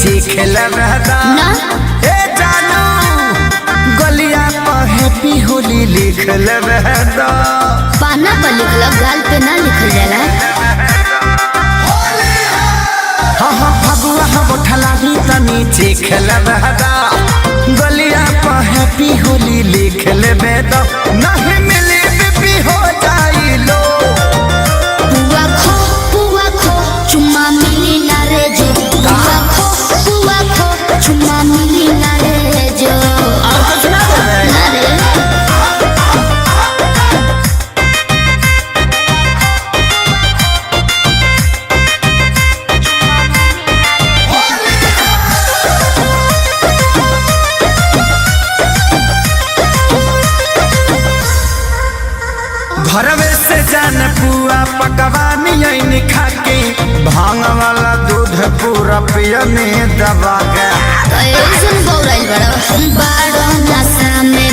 चीखेल रहदा ना ए जानू गलिया पर हैप्पी होली लिखल रहदा। पाना पर लिखल गाल पे ना लिखल जाला। हाँ हाँ फगुआ हम उठला भी तनी चीखेल रहदा गलिया पर हैप्पी होली लिखल बेदा नहीं मिली बीपी हो जाई लो। पुआ खो चुम्मा मिली ना रे जो। पुआ खो चुम्मा मिली ना रे जो। और कुछ ना बोले ना रे घरवे से जान पुआ पकवानी ऐन खाके भांग वाला दूध पूरा पियने दबा के ऐसन बौराइल बड़ा नशा में